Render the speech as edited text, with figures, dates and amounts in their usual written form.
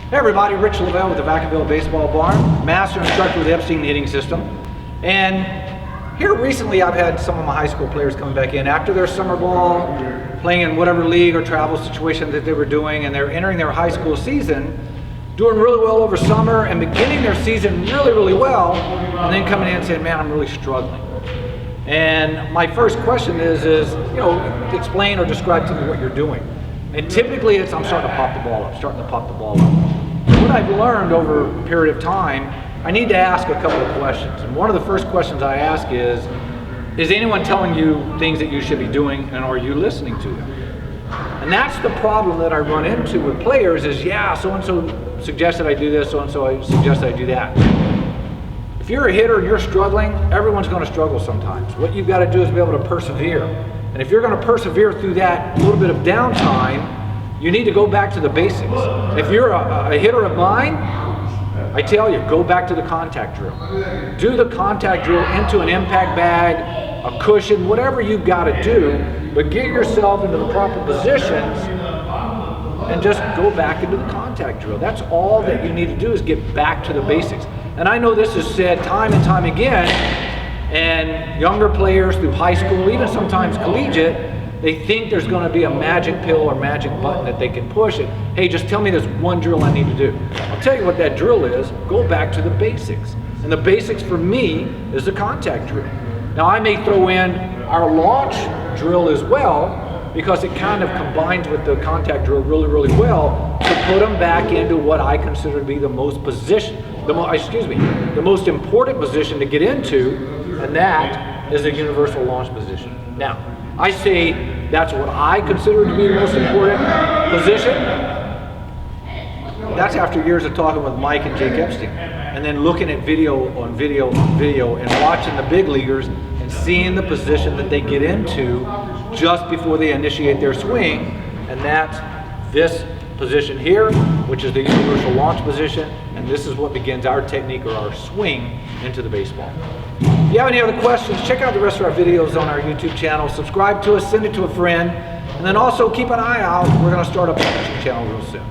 Hey everybody, Rich Lovell with the Vacaville Baseball Barn, master instructor with the Epstein hitting system. And here recently I've had some of my high school players coming back in after their summer ball, playing in whatever league or travel situation that they were doing, and they're entering their high school season, doing really well over summer and beginning their season really well, and then coming in and saying, man, I'm really struggling. And my first question is explain or describe to me what you're doing. And typically it's, I'm starting to pop the ball up, What I've learned over a period of time, I need to ask a couple of questions. And one of the first questions I ask is anyone telling you things that you should be doing, and are you listening to them? And that's the problem that I run into with players is, yeah, so-and-so suggested I do this, so-and-so suggested I do that. If you're a hitter and you're struggling, everyone's going to struggle sometimes. What you've got to do is be able to persevere. And if you're going to persevere through that little bit of downtime, you need to go back to the basics. If you're a hitter of mine, I tell you, go back to the contact drill. Do the contact drill into an impact bag, a cushion, whatever you've got to do, but get yourself into the proper positions and just go back into the contact drill. That's all that you need to do is get back to the basics. And I know this is said time and time again, and younger players through high school, even sometimes collegiate, they think there's going to be a magic pill or magic button that they can push it. Hey, just tell me there's one drill I need to do. I'll tell you what that drill is. Go back to the basics. And the basics for me is the contact drill. Now I may throw in our launch drill as well, because it kind of combines with the contact drill really well to put them back into what I consider to be the most most important position to get into, and that is the universal launch position. Now, I say that's what I consider to be the most important position. That's after years of talking with Mike and Jake Epstein, and then looking at video on video and watching the big leaguers and seeing the position that they get into just before they initiate their swing, and that's this position here, which is the universal launch position, and this is what begins our technique or our swing into the baseball. If you have any other questions, check out the rest of our videos on our YouTube channel. Subscribe to us, send it to a friend, and then also keep an eye out. We're going to start up a YouTube channel real soon.